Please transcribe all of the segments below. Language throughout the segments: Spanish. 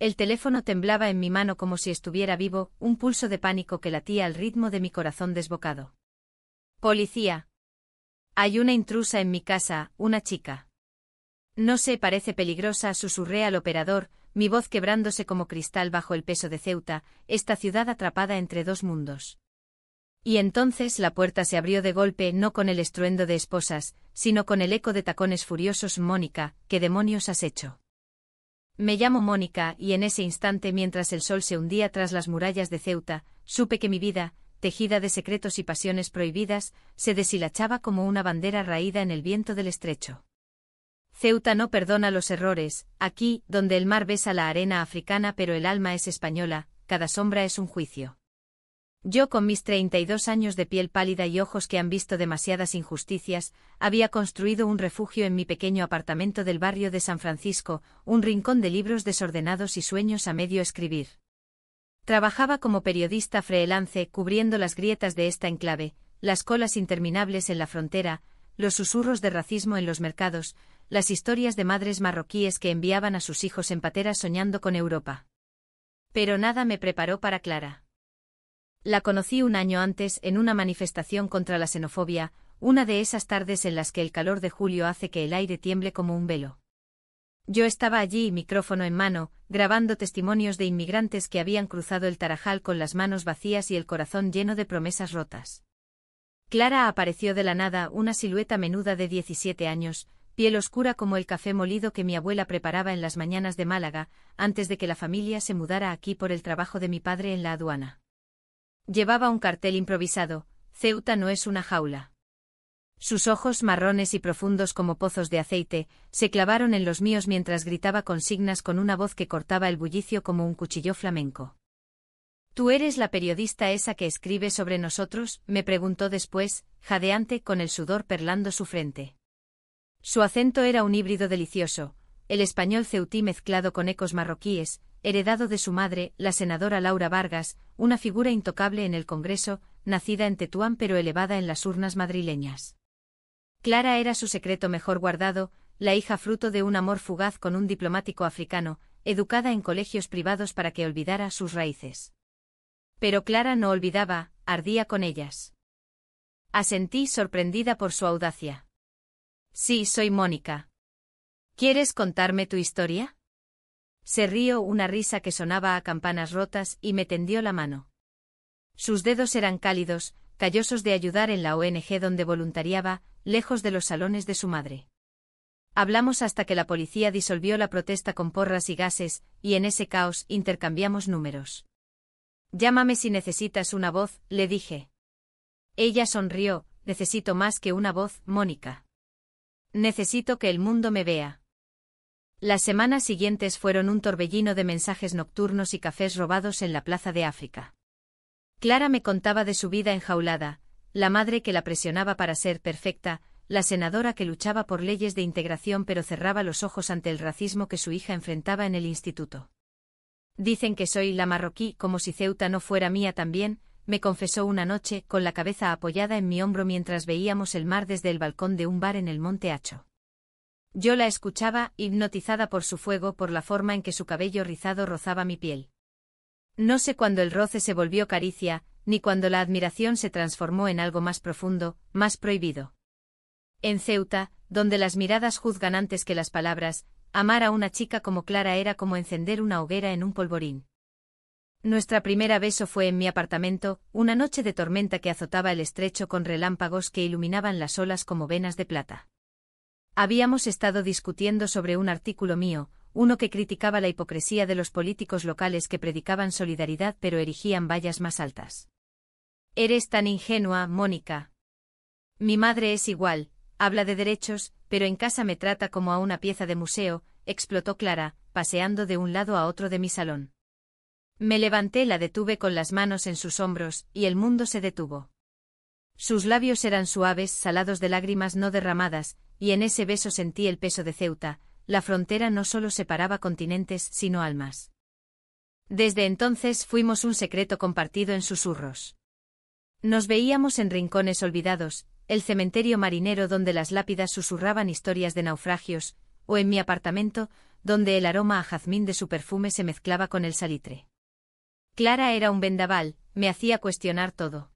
El teléfono temblaba en mi mano como si estuviera vivo, un pulso de pánico que latía al ritmo de mi corazón desbocado. Policía. Hay una intrusa en mi casa, una chica. No sé, parece peligrosa, susurré al operador, mi voz quebrándose como cristal bajo el peso de Ceuta, esta ciudad atrapada entre dos mundos. Y entonces la puerta se abrió de golpe, no con el estruendo de esposas, sino con el eco de tacones furiosos. Mónica, ¿qué demonios has hecho? Me llamo Mónica, y en ese instante, mientras el sol se hundía tras las murallas de Ceuta, supe que mi vida, tejida de secretos y pasiones prohibidas, se deshilachaba como una bandera raída en el viento del estrecho. Ceuta no perdona los errores, aquí, donde el mar besa la arena africana pero el alma es española, cada sombra es un juicio. Yo, con mis 32 años de piel pálida y ojos que han visto demasiadas injusticias, había construido un refugio en mi pequeño apartamento del barrio de San Francisco, un rincón de libros desordenados y sueños a medio escribir. Trabajaba como periodista freelance cubriendo las grietas de esta enclave, las colas interminables en la frontera, los susurros de racismo en los mercados, las historias de madres marroquíes que enviaban a sus hijos en pateras soñando con Europa. Pero nada me preparó para Clara. La conocí un año antes en una manifestación contra la xenofobia, una de esas tardes en las que el calor de julio hace que el aire tiemble como un velo. Yo estaba allí, micrófono en mano, grabando testimonios de inmigrantes que habían cruzado el Tarajal con las manos vacías y el corazón lleno de promesas rotas. Clara apareció de la nada, una silueta menuda de 17 años, piel oscura como el café molido que mi abuela preparaba en las mañanas de Málaga, antes de que la familia se mudara aquí por el trabajo de mi padre en la aduana. Llevaba un cartel improvisado: Ceuta no es una jaula. Sus ojos, marrones y profundos como pozos de aceite, se clavaron en los míos mientras gritaba consignas con una voz que cortaba el bullicio como un cuchillo flamenco. ¿Tú eres la periodista esa que escribe sobre nosotros?, me preguntó después, jadeante, con el sudor perlando su frente. Su acento era un híbrido delicioso, el español ceutí mezclado con ecos marroquíes, heredado de su madre, la senadora Laura Vargas, una figura intocable en el Congreso, nacida en Tetuán pero elevada en las urnas madrileñas. Clara era su secreto mejor guardado, la hija fruto de un amor fugaz con un diplomático africano, educada en colegios privados para que olvidara sus raíces. Pero Clara no olvidaba, ardía con ellas. Asentí, sorprendida por su audacia. Sí, soy Mónica. ¿Quieres contarme tu historia? Se rió, una risa que sonaba a campanas rotas, y me tendió la mano. Sus dedos eran cálidos, callosos de ayudar en la ONG donde voluntariaba, lejos de los salones de su madre. Hablamos hasta que la policía disolvió la protesta con porras y gases, y en ese caos intercambiamos números. Llámame si necesitas una voz, le dije. Ella sonrió: necesito más que una voz, Mónica. Necesito que el mundo me vea. Las semanas siguientes fueron un torbellino de mensajes nocturnos y cafés robados en la Plaza de África. Clara me contaba de su vida enjaulada, la madre que la presionaba para ser perfecta, la senadora que luchaba por leyes de integración pero cerraba los ojos ante el racismo que su hija enfrentaba en el instituto. Dicen que soy la marroquí, como si Ceuta no fuera mía también, me confesó una noche, con la cabeza apoyada en mi hombro mientras veíamos el mar desde el balcón de un bar en el Monte Hacho. Yo la escuchaba, hipnotizada por su fuego, por la forma en que su cabello rizado rozaba mi piel. No sé cuándo el roce se volvió caricia, ni cuándo la admiración se transformó en algo más profundo, más prohibido. En Ceuta, donde las miradas juzgan antes que las palabras, amar a una chica como Clara era como encender una hoguera en un polvorín. Nuestra primera beso fue en mi apartamento, una noche de tormenta que azotaba el estrecho con relámpagos que iluminaban las olas como venas de plata. Habíamos estado discutiendo sobre un artículo mío, uno que criticaba la hipocresía de los políticos locales que predicaban solidaridad pero erigían vallas más altas. Eres tan ingenua, Mónica. Mi madre es igual, habla de derechos, pero en casa me trata como a una pieza de museo, explotó Clara, paseando de un lado a otro de mi salón. Me levanté, la detuve con las manos en sus hombros, y el mundo se detuvo. Sus labios eran suaves, salados de lágrimas no derramadas, y en ese beso sentí el peso de Ceuta. La frontera no solo separaba continentes, sino almas. Desde entonces fuimos un secreto compartido en susurros. Nos veíamos en rincones olvidados, el cementerio marinero donde las lápidas susurraban historias de naufragios, o en mi apartamento, donde el aroma a jazmín de su perfume se mezclaba con el salitre. Clara era un vendaval, me hacía cuestionar todo.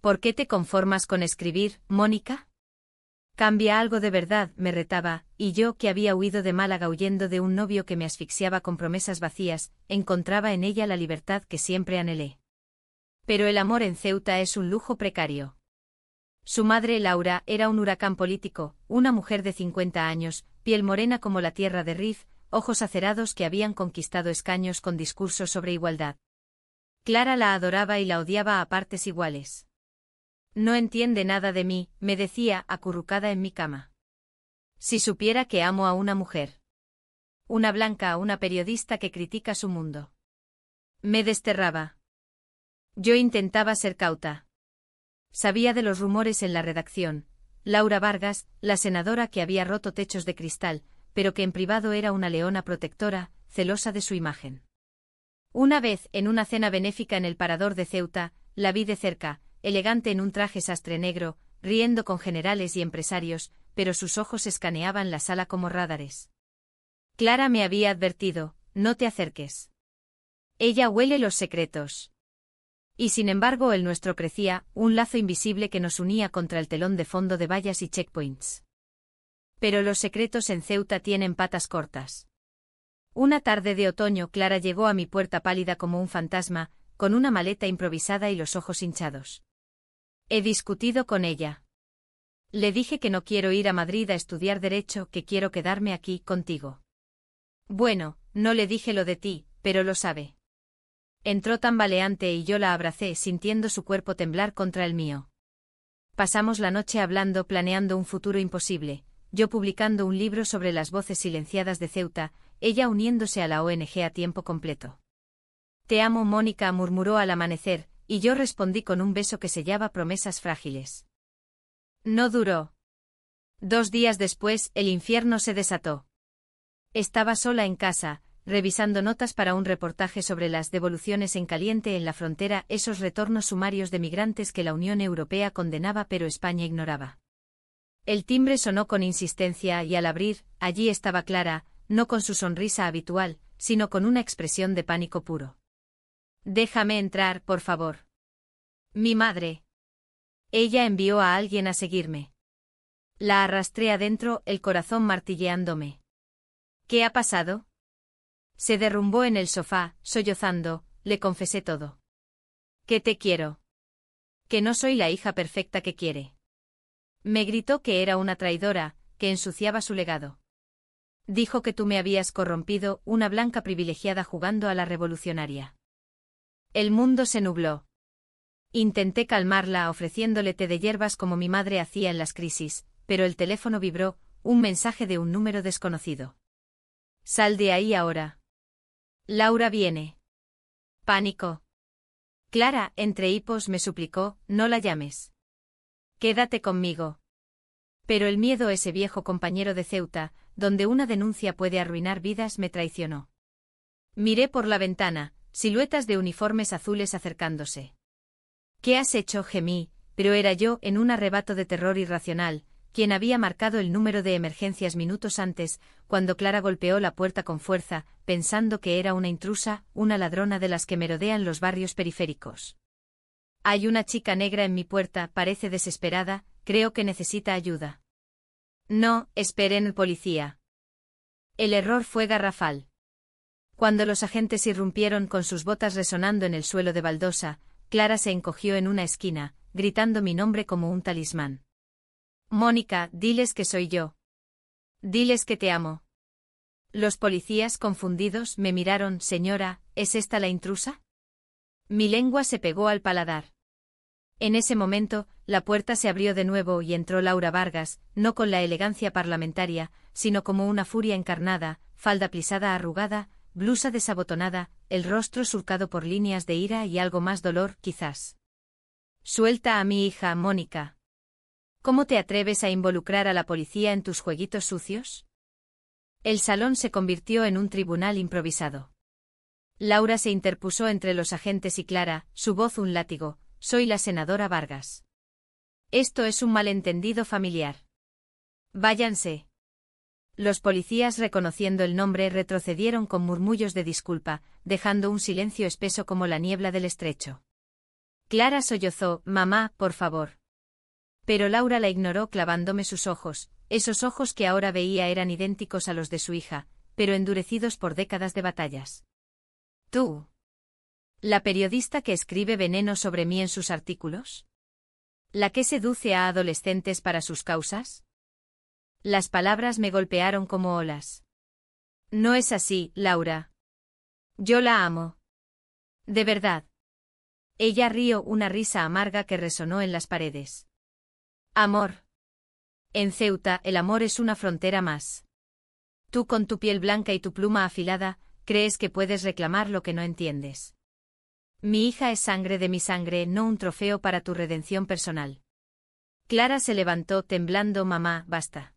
¿Por qué te conformas con escribir, Mónica? Cambia algo de verdad, me retaba, y yo, que había huido de Málaga huyendo de un novio que me asfixiaba con promesas vacías, encontraba en ella la libertad que siempre anhelé. Pero el amor en Ceuta es un lujo precario. Su madre, Laura, era un huracán político, una mujer de 50 años, piel morena como la tierra de Rif, ojos acerados que habían conquistado escaños con discursos sobre igualdad. Clara la adoraba y la odiaba a partes iguales. No entiende nada de mí, me decía, acurrucada en mi cama. Si supiera que amo a una mujer. Una blanca, una periodista que critica su mundo. Me desterraba. Yo intentaba ser cauta. Sabía de los rumores en la redacción. Laura Vargas, la senadora que había roto techos de cristal, pero que en privado era una leona protectora, celosa de su imagen. Una vez, en una cena benéfica en el Parador de Ceuta, la vi de cerca, elegante en un traje sastre negro, riendo con generales y empresarios, pero sus ojos escaneaban la sala como radares. Clara me había advertido, no te acerques. Ella huele los secretos. Y sin embargo el nuestro crecía, un lazo invisible que nos unía contra el telón de fondo de vallas y checkpoints. Pero los secretos en Ceuta tienen patas cortas. Una tarde de otoño Clara llegó a mi puerta pálida como un fantasma, con una maleta improvisada y los ojos hinchados. He discutido con ella. Le dije que no quiero ir a Madrid a estudiar Derecho, que quiero quedarme aquí contigo. Bueno, no le dije lo de ti, pero lo sabe. Entró tambaleante y yo la abracé sintiendo su cuerpo temblar contra el mío. Pasamos la noche hablando, planeando un futuro imposible, yo publicando un libro sobre las voces silenciadas de Ceuta, ella uniéndose a la ONG a tiempo completo. Te amo, Mónica, murmuró al amanecer, y yo respondí con un beso que sellaba promesas frágiles. No duró. 2 días después, el infierno se desató. Estaba sola en casa, revisando notas para un reportaje sobre las devoluciones en caliente en la frontera, esos retornos sumarios de migrantes que la Unión Europea condenaba pero España ignoraba. El timbre sonó con insistencia y al abrir, allí estaba Clara, no con su sonrisa habitual, sino con una expresión de pánico puro. Déjame entrar, por favor. Mi madre. Ella envió a alguien a seguirme. La arrastré adentro, el corazón martilleándome. ¿Qué ha pasado? Se derrumbó en el sofá, sollozando, le confesé todo. Que te quiero. Que no soy la hija perfecta que quiere. Me gritó que era una traidora, que ensuciaba su legado. Dijo que tú me habías corrompido, una blanca privilegiada jugando a la revolucionaria. El mundo se nubló. Intenté calmarla ofreciéndole té de hierbas como mi madre hacía en las crisis, pero el teléfono vibró, un mensaje de un número desconocido. Sal de ahí ahora. Laura viene. Pánico. Clara, entre hipos, me suplicó, no la llames. Quédate conmigo. Pero el miedo, ese viejo compañero de Ceuta, donde una denuncia puede arruinar vidas, me traicionó. Miré por la ventana, siluetas de uniformes azules acercándose. ¿Qué has hecho?, gemí, pero era yo, en un arrebato de terror irracional, quien había marcado el número de emergencias minutos antes, cuando Clara golpeó la puerta con fuerza, pensando que era una intrusa, una ladrona de las que merodean los barrios periféricos. Hay una chica negra en mi puerta, parece desesperada, creo que necesita ayuda. No, esperen, policía. El error fue garrafal. Cuando los agentes irrumpieron con sus botas resonando en el suelo de baldosa, Clara se encogió en una esquina, gritando mi nombre como un talismán. Mónica, diles que soy yo. Diles que te amo. Los policías, confundidos, me miraron. Señora, ¿es esta la intrusa? Mi lengua se pegó al paladar. En ese momento, la puerta se abrió de nuevo y entró Laura Vargas, no con la elegancia parlamentaria, sino como una furia encarnada, falda plisada arrugada, blusa desabotonada, el rostro surcado por líneas de ira y algo más dolor, quizás. Suelta a mi hija, Mónica. ¿Cómo te atreves a involucrar a la policía en tus jueguitos sucios? El salón se convirtió en un tribunal improvisado. Laura se interpuso entre los agentes y Clara, su voz un látigo. Soy la senadora Vargas. Esto es un malentendido familiar. Váyanse. Los policías, reconociendo el nombre, retrocedieron con murmullos de disculpa, dejando un silencio espeso como la niebla del estrecho. Clara sollozó: «Mamá, por favor». Pero Laura la ignoró clavándome sus ojos. Esos ojos que ahora veía eran idénticos a los de su hija, pero endurecidos por décadas de batallas. «¿Tú? ¿La periodista que escribe veneno sobre mí en sus artículos? ¿La que seduce a adolescentes para sus causas?». Las palabras me golpearon como olas. «No es así, Laura. Yo la amo. De verdad». Ella rió una risa amarga que resonó en las paredes. «Amor. En Ceuta el amor es una frontera más. Tú, con tu piel blanca y tu pluma afilada, crees que puedes reclamar lo que no entiendes. Mi hija es sangre de mi sangre, no un trofeo para tu redención personal». Clara se levantó temblando. «Mamá, basta.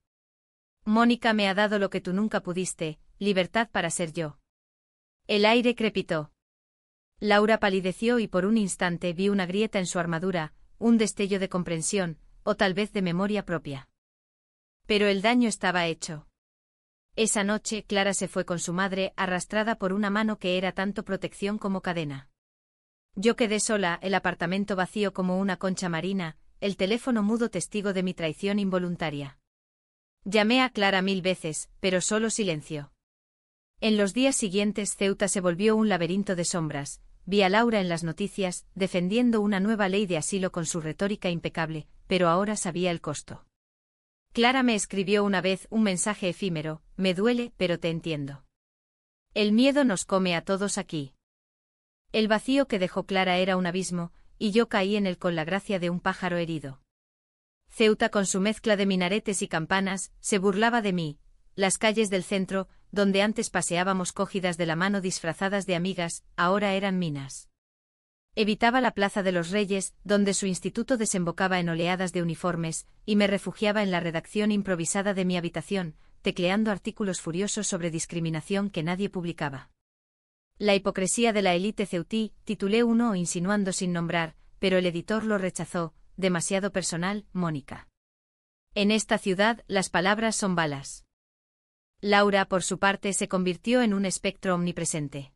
Mónica me ha dado lo que tú nunca pudiste, libertad para ser yo». El aire crepitó. Laura palideció y por un instante vi una grieta en su armadura, un destello de comprensión, o tal vez de memoria propia. Pero el daño estaba hecho. Esa noche Clara se fue con su madre, arrastrada por una mano que era tanto protección como cadena. Yo quedé sola, el apartamento vacío como una concha marina, el teléfono mudo testigo de mi traición involuntaria. Llamé a Clara 1000 veces, pero solo silencio. En los días siguientes Ceuta se volvió un laberinto de sombras. Vi a Laura en las noticias, defendiendo una nueva ley de asilo con su retórica impecable, pero ahora sabía el costo. Clara me escribió una vez un mensaje efímero: «Me duele, pero te entiendo. El miedo nos come a todos aquí». El vacío que dejó Clara era un abismo, y yo caí en él con la gracia de un pájaro herido. Ceuta, con su mezcla de minaretes y campanas, se burlaba de mí. Las calles del centro, donde antes paseábamos cogidas de la mano disfrazadas de amigas, ahora eran minas. Evitaba la Plaza de los Reyes, donde su instituto desembocaba en oleadas de uniformes, y me refugiaba en la redacción improvisada de mi habitación, tecleando artículos furiosos sobre discriminación que nadie publicaba. «La hipocresía de la élite ceutí», titulé uno insinuando sin nombrar, pero el editor lo rechazó: «Demasiado personal, Mónica. En esta ciudad, las palabras son balas». Laura, por su parte, se convirtió en un espectro omnipresente.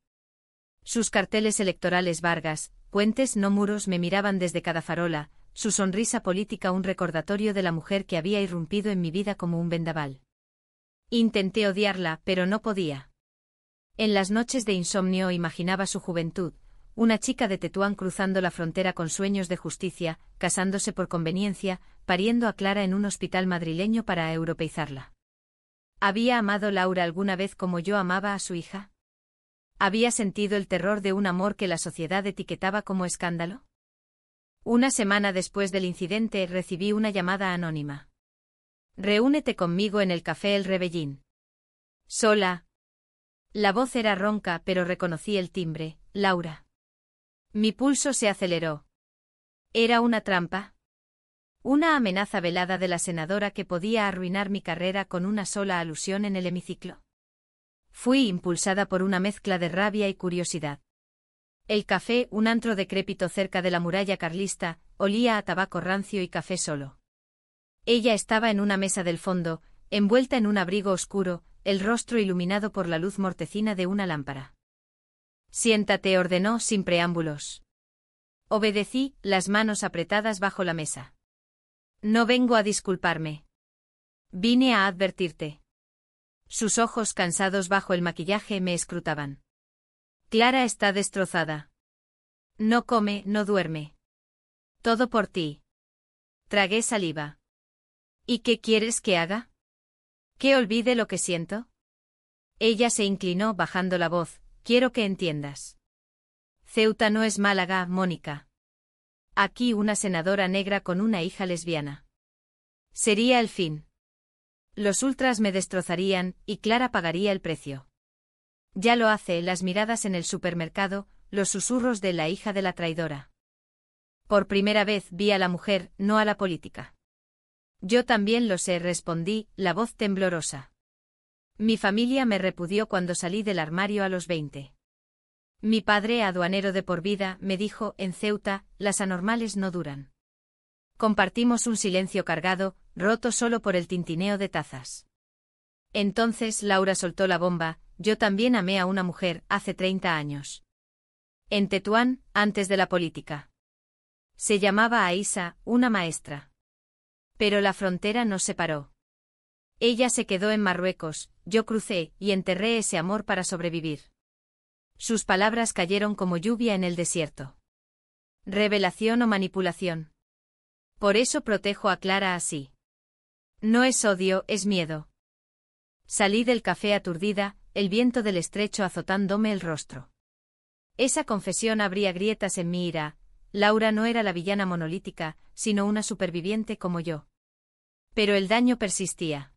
Sus carteles electorales: «Vargas, puentes, no muros», me miraban desde cada farola, su sonrisa política un recordatorio de la mujer que había irrumpido en mi vida como un vendaval. Intenté odiarla, pero no podía. En las noches de insomnio imaginaba su juventud, una chica de Tetuán cruzando la frontera con sueños de justicia, casándose por conveniencia, pariendo a Clara en un hospital madrileño para europeizarla. ¿Había amado Laura alguna vez como yo amaba a su hija? ¿Había sentido el terror de un amor que la sociedad etiquetaba como escándalo? Una semana después del incidente recibí una llamada anónima. «Reúnete conmigo en el Café El Rebellín». «Sola». La voz era ronca, pero reconocí el timbre: «Laura». Mi pulso se aceleró. ¿Era una trampa? ¿Una amenaza velada de la senadora que podía arruinar mi carrera con una sola alusión en el hemiciclo? Fui impulsada por una mezcla de rabia y curiosidad. El café, un antro decrépito cerca de la muralla carlista, olía a tabaco rancio y café solo. Ella estaba en una mesa del fondo, envuelta en un abrigo oscuro, el rostro iluminado por la luz mortecina de una lámpara. «Siéntate», ordenó sin preámbulos. Obedecí, las manos apretadas bajo la mesa. «No vengo a disculparme. Vine a advertirte». Sus ojos, cansados bajo el maquillaje, me escrutaban. «Clara está destrozada. No come, no duerme. Todo por ti». Tragué saliva. «¿Y qué quieres que haga? ¿Que olvide lo que siento?». Ella se inclinó bajando la voz: «Quiero que entiendas. Ceuta no es Málaga, Mónica. Aquí una senadora negra con una hija lesbiana. Sería el fin. Los ultras me destrozarían, y Clara pagaría el precio. Ya lo hace, las miradas en el supermercado, los susurros de la hija de la traidora. Por primera vez vi a la mujer, no a la política». «Yo también lo sé», respondí, la voz temblorosa. «Mi familia me repudió cuando salí del armario a los 20. Mi padre, aduanero de por vida, me dijo: en Ceuta, las anormales no duran». Compartimos un silencio cargado, roto solo por el tintineo de tazas. Entonces Laura soltó la bomba: yo también amé a una mujer, hace 30 años. En Tetuán, antes de la política. Se llamaba Aisa, una maestra. Pero la frontera nos separó. Ella se quedó en Marruecos, yo crucé, y enterré ese amor para sobrevivir. Sus palabras cayeron como lluvia en el desierto. ¿Revelación o manipulación? Por eso protejo a Clara así. No es odio, es miedo. Salí del café aturdida, el viento del estrecho azotándome el rostro. Esa confesión abría grietas en mi ira. Laura no era la villana monolítica, sino una superviviente como yo. Pero el daño persistía.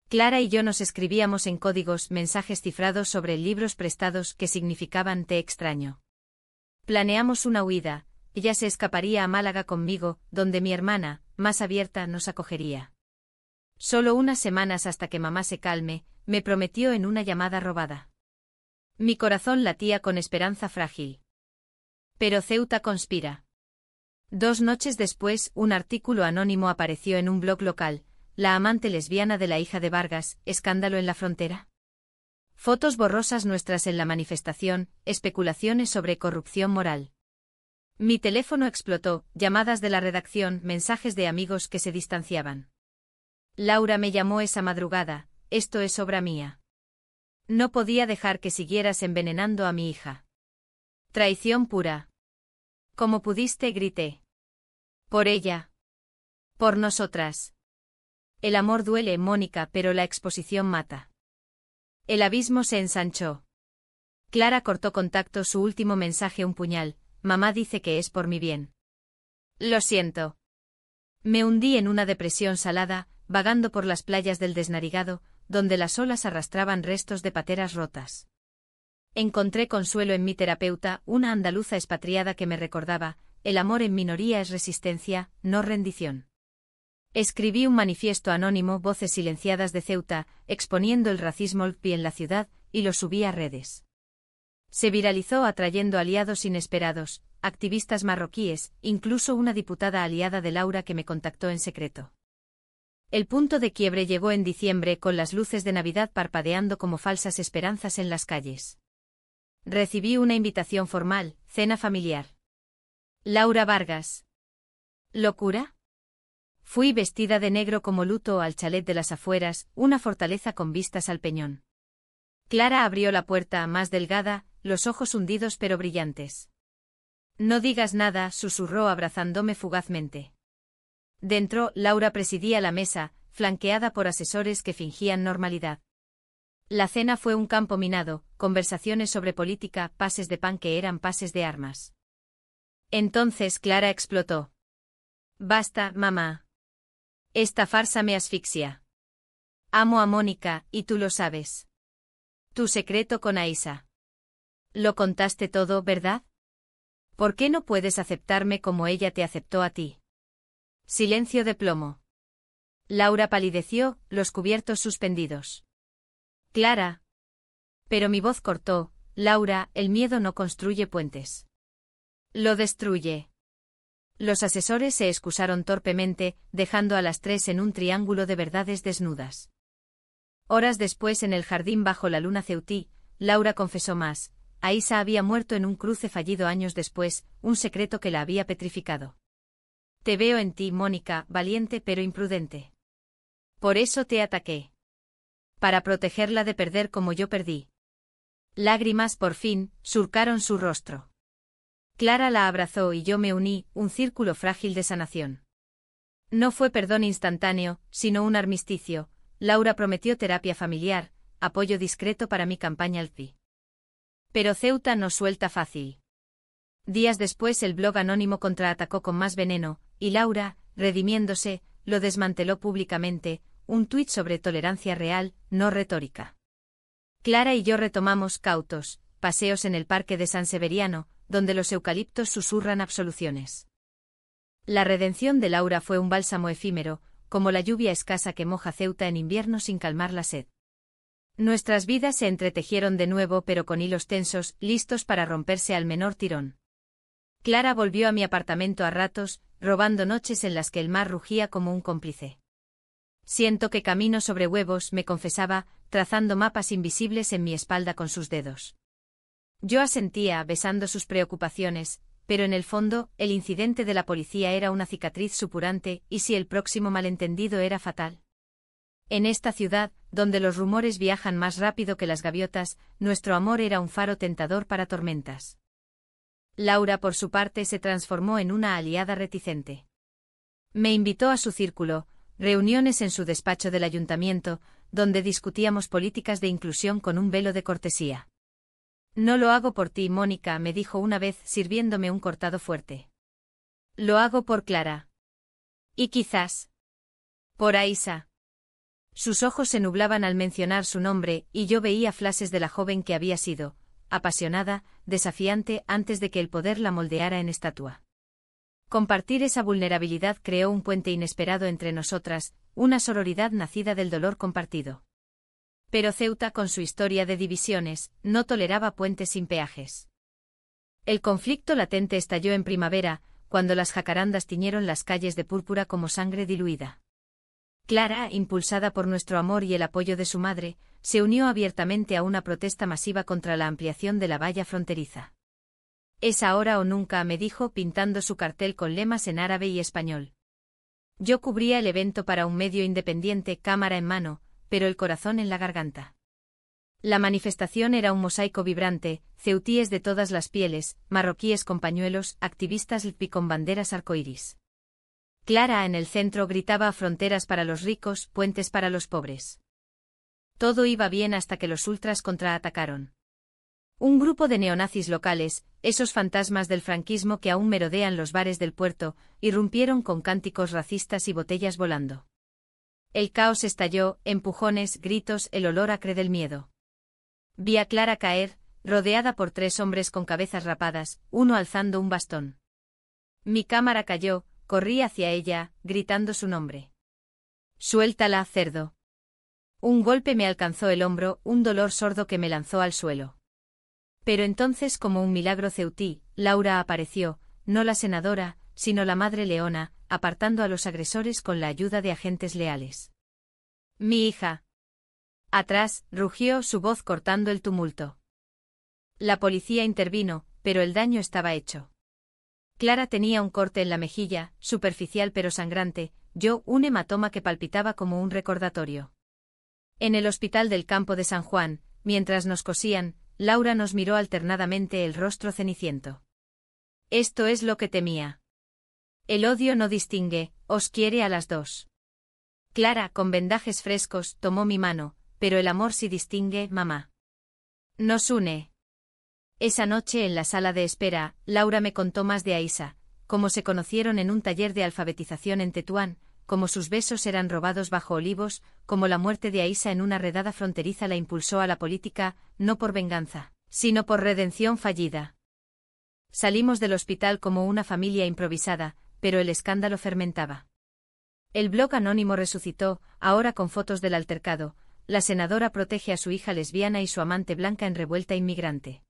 Clara y yo nos escribíamos en códigos, mensajes cifrados sobre libros prestados que significaban te extraño. Planeamos una huida, ella se escaparía a Málaga conmigo, donde mi hermana, más abierta, nos acogería. Solo unas semanas hasta que mamá se calme, me prometió en una llamada robada. Mi corazón latía con esperanza frágil. Pero Ceuta conspira. 2 noches después, un artículo anónimo apareció en un blog local: la amante lesbiana de la hija de Vargas, escándalo en la frontera. Fotos borrosas nuestras en la manifestación, especulaciones sobre corrupción moral. Mi teléfono explotó, llamadas de la redacción, mensajes de amigos que se distanciaban. Laura me llamó esa madrugada: esto es obra mía. No podía dejar que siguieras envenenando a mi hija. Traición pura. Como pudiste, grité. Por ella. Por nosotras. El amor duele, Mónica, pero la exposición mata. El abismo se ensanchó. Clara cortó contacto, su último mensaje un puñal: mamá dice que es por mi bien. Lo siento. Me hundí en una depresión salada, vagando por las playas del Desnarigado, donde las olas arrastraban restos de pateras rotas. Encontré consuelo en mi terapeuta, una andaluza expatriada que me recordaba: el amor en minoría es resistencia, no rendición. Escribí un manifiesto anónimo, voces silenciadas de Ceuta, exponiendo el racismo LGTBI en la ciudad, y lo subí a redes. Se viralizó atrayendo aliados inesperados, activistas marroquíes, incluso una diputada aliada de Laura que me contactó en secreto. El punto de quiebre llegó en diciembre, con las luces de Navidad parpadeando como falsas esperanzas en las calles. Recibí una invitación formal: cena familiar. Laura Vargas. ¿Locura? Fui vestida de negro como luto al chalet de las afueras, una fortaleza con vistas al Peñón. Clara abrió la puerta, más delgada, los ojos hundidos pero brillantes. No digas nada, susurró abrazándome fugazmente. Dentro, Laura presidía la mesa, flanqueada por asesores que fingían normalidad. La cena fue un campo minado, conversaciones sobre política, pases de pan que eran pases de armas. Entonces Clara explotó. Basta, mamá. Esta farsa me asfixia. Amo a Mónica, y tú lo sabes. Tu secreto con Aisa. Lo contaste todo, ¿verdad? ¿Por qué no puedes aceptarme como ella te aceptó a ti? Silencio de plomo. Laura palideció, los cubiertos suspendidos. Clara. Pero mi voz cortó: Laura, el miedo no construye puentes. Lo destruye. Los asesores se excusaron torpemente, dejando a las 3 en un triángulo de verdades desnudas. Horas después, en el jardín bajo la luna ceutí, Laura confesó más: Aisa había muerto en un cruce fallido años después, un secreto que la había petrificado. Te veo en ti, Mónica, valiente pero imprudente. Por eso te ataqué. Para protegerla de perder como yo perdí. Lágrimas por fin surcaron su rostro. Clara la abrazó y yo me uní, un círculo frágil de sanación. No fue perdón instantáneo, sino un armisticio. Laura prometió terapia familiar, apoyo discreto para mi campaña LGTBI. Pero Ceuta no suelta fácil. Días después el blog anónimo contraatacó con más veneno, y Laura, redimiéndose, lo desmanteló públicamente: un tuit sobre tolerancia real, no retórica. Clara y yo retomamos, cautos, paseos en el parque de San Severiano, donde los eucaliptos susurran absoluciones. La redención de Laura fue un bálsamo efímero, como la lluvia escasa que moja Ceuta en invierno sin calmar la sed. Nuestras vidas se entretejieron de nuevo, pero con hilos tensos, listos para romperse al menor tirón. Clara volvió a mi apartamento a ratos, robando noches en las que el mar rugía como un cómplice. Siento que camino sobre huevos, me confesaba, trazando mapas invisibles en mi espalda con sus dedos. Yo asentía, besando sus preocupaciones, pero en el fondo, el incidente de la policía era una cicatriz supurante, y si el próximo malentendido era fatal. En esta ciudad, donde los rumores viajan más rápido que las gaviotas, nuestro amor era un faro tentador para tormentas. Laura, por su parte, se transformó en una aliada reticente. Me invitó a su círculo, reuniones en su despacho del ayuntamiento, donde discutíamos políticas de inclusión con un velo de cortesía. No lo hago por ti, Mónica, me dijo una vez, sirviéndome un cortado fuerte. Lo hago por Clara. Y quizás por Aisa. Sus ojos se nublaban al mencionar su nombre, y yo veía flashes de la joven que había sido, apasionada, desafiante, antes de que el poder la moldeara en estatua. Compartir esa vulnerabilidad creó un puente inesperado entre nosotras, una sororidad nacida del dolor compartido. Pero Ceuta, con su historia de divisiones, no toleraba puentes sin peajes. El conflicto latente estalló en primavera, cuando las jacarandas tiñeron las calles de púrpura como sangre diluida. Clara, impulsada por nuestro amor y el apoyo de su madre, se unió abiertamente a una protesta masiva contra la ampliación de la valla fronteriza. Es ahora o nunca, me dijo, pintando su cartel con lemas en árabe y español. Yo cubría el evento para un medio independiente, cámara en mano, pero el corazón en la garganta. La manifestación era un mosaico vibrante, ceutíes de todas las pieles, marroquíes con pañuelos, activistas LP con banderas arcoíris. Clara, en el centro, gritaba: fronteras para los ricos, puentes para los pobres. Todo iba bien hasta que los ultras contraatacaron. Un grupo de neonazis locales, esos fantasmas del franquismo que aún merodean los bares del puerto, irrumpieron con cánticos racistas y botellas volando. El caos estalló, empujones, gritos, el olor acre del miedo. Vi a Clara caer, rodeada por 3 hombres con cabezas rapadas, uno alzando un bastón. Mi cámara cayó, corrí hacia ella, gritando su nombre. «Suéltala, cerdo». Un golpe me alcanzó el hombro, un dolor sordo que me lanzó al suelo. Pero entonces, como un milagro ceutí, Laura apareció, no la senadora, sino la madre leona, apartando a los agresores con la ayuda de agentes leales. «Mi hija». Atrás, rugió su voz cortando el tumulto. La policía intervino, pero el daño estaba hecho. Clara tenía un corte en la mejilla, superficial pero sangrante, yo un hematoma que palpitaba como un recordatorio. En el hospital del campo de San Juan, mientras nos cosían, Laura nos miró alternadamente el rostro ceniciento. Esto es lo que temía. El odio no distingue, os quiere a las dos. Clara, con vendajes frescos, tomó mi mano, pero el amor sí distingue, mamá. Nos une. Esa noche en la sala de espera, Laura me contó más de Aisa, cómo se conocieron en un taller de alfabetización en Tetuán, cómo sus besos eran robados bajo olivos, cómo la muerte de Aisa en una redada fronteriza la impulsó a la política, no por venganza, sino por redención fallida. Salimos del hospital como una familia improvisada, pero el escándalo fermentaba. El blog anónimo resucitó, ahora con fotos del altercado. La senadora protege a su hija lesbiana y su amante blanca en revuelta inmigrante.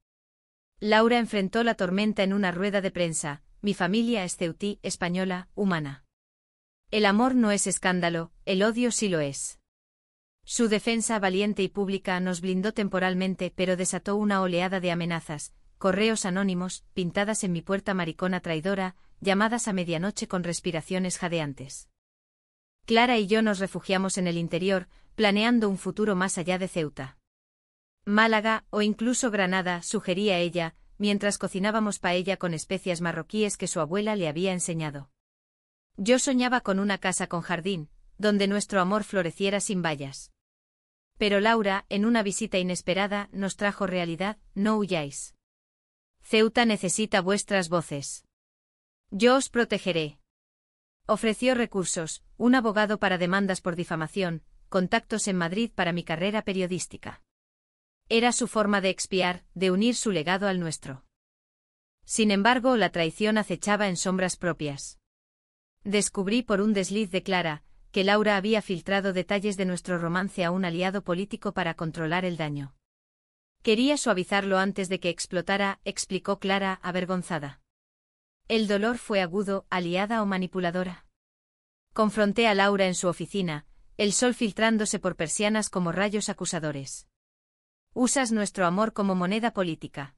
Laura enfrentó la tormenta en una rueda de prensa: mi familia es ceutí, española, humana. El amor no es escándalo, el odio sí lo es. Su defensa valiente y pública nos blindó temporalmente, pero desató una oleada de amenazas, correos anónimos, pintadas en mi puerta: maricona traidora, llamadas a medianoche con respiraciones jadeantes. Clara y yo nos refugiamos en el interior, planeando un futuro más allá de Ceuta. Málaga, o incluso Granada, sugería ella, mientras cocinábamos paella con especias marroquíes que su abuela le había enseñado. Yo soñaba con una casa con jardín, donde nuestro amor floreciera sin vallas. Pero Laura, en una visita inesperada, nos trajo realidad: no huyáis. Ceuta necesita vuestras voces. Yo os protegeré. Ofreció recursos, un abogado para demandas por difamación, contactos en Madrid para mi carrera periodística. Era su forma de expiar, de unir su legado al nuestro. Sin embargo, la traición acechaba en sombras propias. Descubrí por un desliz de Clara, que Laura había filtrado detalles de nuestro romance a un aliado político para controlar el daño. Quería suavizarlo antes de que explotara, explicó Clara, avergonzada. El dolor fue agudo, aliada o manipuladora. Confronté a Laura en su oficina, el sol filtrándose por persianas como rayos acusadores. Usas nuestro amor como moneda política.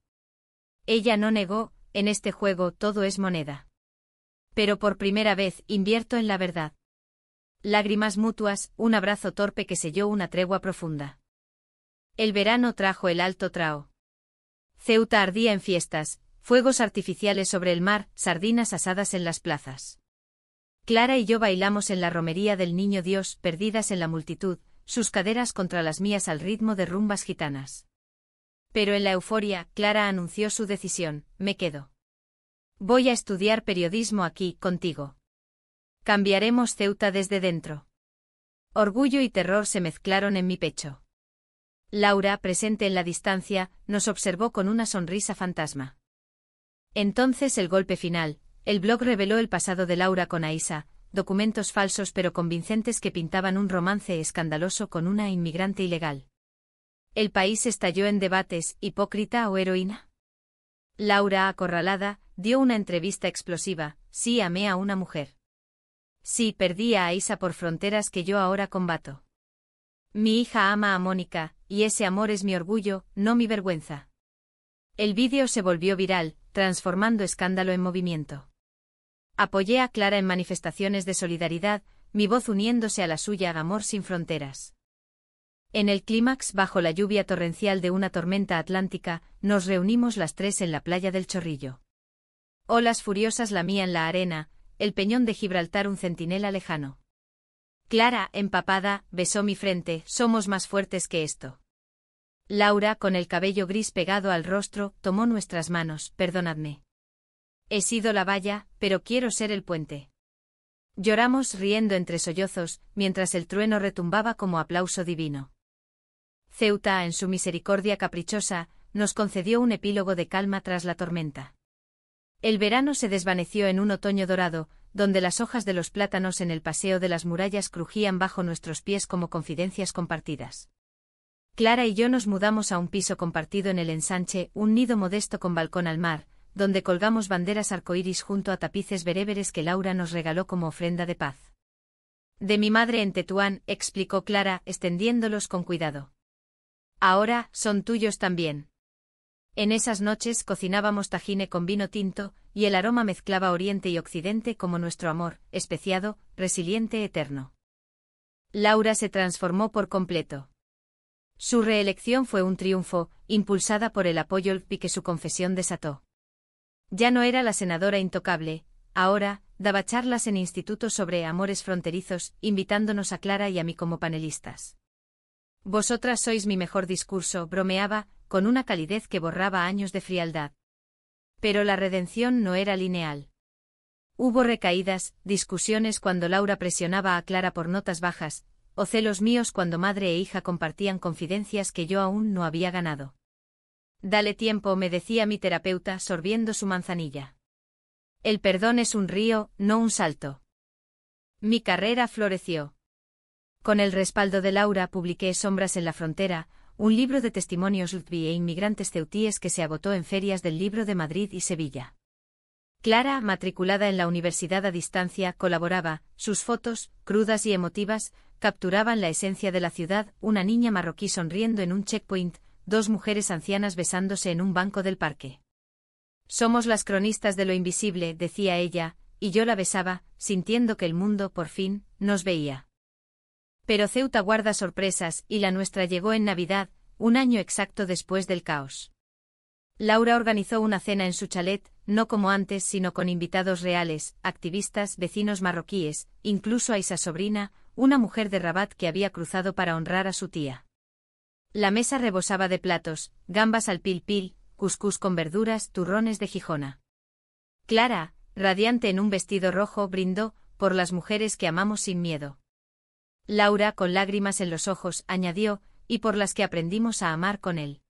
Ella no negó, en este juego todo es moneda. Pero por primera vez invierto en la verdad. Lágrimas mutuas, un abrazo torpe que selló una tregua profunda. El verano trajo el alto trao. Ceuta ardía en fiestas, fuegos artificiales sobre el mar, sardinas asadas en las plazas. Clara y yo bailamos en la romería del Niño Dios, perdidas en la multitud, sus caderas contra las mías al ritmo de rumbas gitanas. Pero en la euforia, Clara anunció su decisión: me quedo. Voy a estudiar periodismo aquí, contigo. Cambiaremos Ceuta desde dentro. Orgullo y terror se mezclaron en mi pecho. Laura, presente en la distancia, nos observó con una sonrisa fantasma. Entonces el golpe final. El blog reveló el pasado de Laura con Aisa, documentos falsos pero convincentes que pintaban un romance escandaloso con una inmigrante ilegal. El país estalló en debates: ¿hipócrita o heroína? Laura, acorralada, dio una entrevista explosiva: sí, amé a una mujer. Sí, perdí a Aisa por fronteras que yo ahora combato. Mi hija ama a Mónica, y ese amor es mi orgullo, no mi vergüenza. El vídeo se volvió viral, transformando escándalo en movimiento. Apoyé a Clara en manifestaciones de solidaridad, mi voz uniéndose a la suya: amor sin fronteras. En el clímax, bajo la lluvia torrencial de una tormenta atlántica, nos reunimos las tres en la playa del Chorrillo. Olas furiosas lamían la arena, el peñón de Gibraltar un centinela lejano. Clara, empapada, besó mi frente: somos más fuertes que esto. Laura, con el cabello gris pegado al rostro, tomó nuestras manos: perdonadme. He sido la valla, pero quiero ser el puente. Lloramos riendo entre sollozos, mientras el trueno retumbaba como aplauso divino. Ceuta, en su misericordia caprichosa, nos concedió un epílogo de calma tras la tormenta. El verano se desvaneció en un otoño dorado, donde las hojas de los plátanos en el paseo de las murallas crujían bajo nuestros pies como confidencias compartidas. Clara y yo nos mudamos a un piso compartido en el ensanche, un nido modesto con balcón al mar, donde colgamos banderas arcoíris junto a tapices bereberes que Laura nos regaló como ofrenda de paz. De mi madre en Tetuán, explicó Clara, extendiéndolos con cuidado. Ahora, son tuyos también. En esas noches cocinábamos tajine con vino tinto, y el aroma mezclaba oriente y occidente como nuestro amor, especiado, resiliente, eterno. Laura se transformó por completo. Su reelección fue un triunfo, impulsada por el apoyo que su confesión desató. Ya no era la senadora intocable, ahora, daba charlas en institutos sobre amores fronterizos, invitándonos a Clara y a mí como panelistas. Vosotras sois mi mejor discurso, bromeaba, con una calidez que borraba años de frialdad. Pero la redención no era lineal. Hubo recaídas, discusiones cuando Laura presionaba a Clara por notas bajas, o celos míos cuando madre e hija compartían confidencias que yo aún no había ganado. Dale tiempo, me decía mi terapeuta sorbiendo su manzanilla. El perdón es un río, no un salto. Mi carrera floreció. Con el respaldo de Laura publiqué Sombras en la frontera, un libro de testimonios e inmigrantes ceutíes que se agotó en ferias del libro de Madrid y Sevilla. Clara, matriculada en la universidad a distancia, colaboraba, sus fotos, crudas y emotivas, capturaban la esencia de la ciudad: una niña marroquí sonriendo en un checkpoint, dos mujeres ancianas besándose en un banco del parque. Somos las cronistas de lo invisible, decía ella, y yo la besaba, sintiendo que el mundo, por fin, nos veía. Pero Ceuta guarda sorpresas, y la nuestra llegó en Navidad, un año exacto después del caos. Laura organizó una cena en su chalet, no como antes sino con invitados reales, activistas, vecinos marroquíes, incluso Aisa sobrina, una mujer de Rabat que había cruzado para honrar a su tía. La mesa rebosaba de platos: gambas al pil pil, cuscús con verduras, turrones de Gijona. Clara, radiante en un vestido rojo, brindó, por las mujeres que amamos sin miedo. Laura, con lágrimas en los ojos, añadió, y por las que aprendimos a amar con él.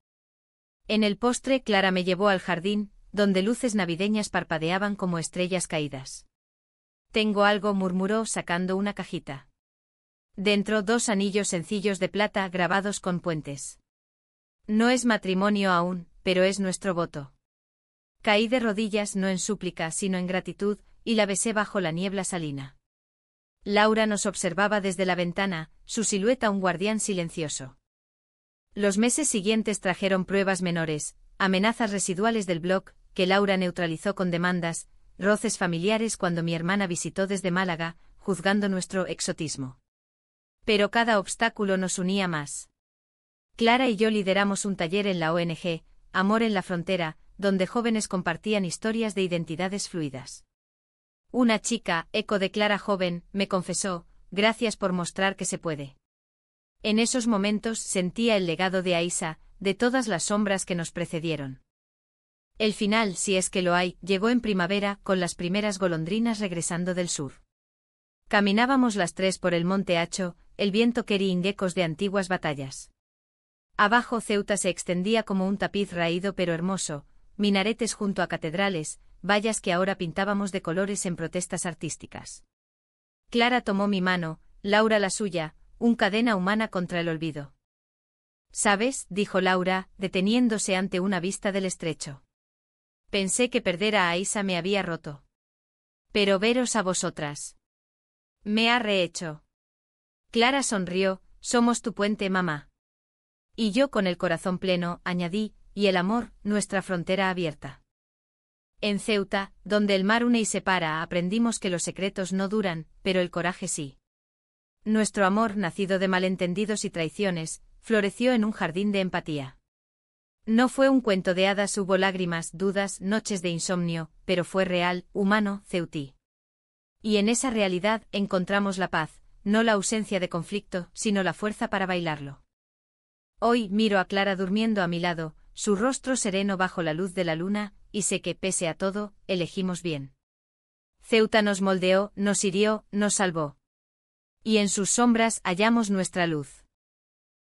En el postre, Clara me llevó al jardín, donde luces navideñas parpadeaban como estrellas caídas. Tengo algo, murmuró sacando una cajita. Dentro, dos anillos sencillos de plata grabados con puentes. No es matrimonio aún, pero es nuestro voto. Caí de rodillas no en súplica sino en gratitud, y la besé bajo la niebla salina. Laura nos observaba desde la ventana, su silueta un guardián silencioso. Los meses siguientes trajeron pruebas menores, amenazas residuales del blog, que Laura neutralizó con demandas, roces familiares cuando mi hermana visitó desde Málaga, juzgando nuestro exotismo. Pero cada obstáculo nos unía más. Clara y yo lideramos un taller en la ONG, Amor en la Frontera, donde jóvenes compartían historias de identidades fluidas. Una chica, eco de Clara joven, me confesó, gracias por mostrar que se puede. En esos momentos sentía el legado de Aisa, de todas las sombras que nos precedieron. El final, si es que lo hay, llegó en primavera, con las primeras golondrinas regresando del sur. Caminábamos las tres por el monte Hacho, el viento quería ecos de antiguas batallas. Abajo Ceuta se extendía como un tapiz raído pero hermoso, minaretes junto a catedrales, vallas que ahora pintábamos de colores en protestas artísticas. Clara tomó mi mano, Laura la suya, un cadena humana contra el olvido. ¿Sabes?, dijo Laura, deteniéndose ante una vista del estrecho. Pensé que perder a Aisa me había roto. Pero veros a vosotras. Me ha rehecho. Clara sonrió, somos tu puente, mamá. Y yo con el corazón pleno, añadí, y el amor, nuestra frontera abierta. En Ceuta, donde el mar une y separa, aprendimos que los secretos no duran, pero el coraje sí. Nuestro amor, nacido de malentendidos y traiciones, floreció en un jardín de empatía. No fue un cuento de hadas, hubo lágrimas, dudas, noches de insomnio, pero fue real, humano, ceutí. Y en esa realidad encontramos la paz, no la ausencia de conflicto, sino la fuerza para bailarlo. Hoy miro a Clara durmiendo a mi lado, su rostro sereno bajo la luz de la luna, y sé que, pese a todo, elegimos bien. Ceuta nos moldeó, nos hirió, nos salvó. Y en sus sombras hallamos nuestra luz.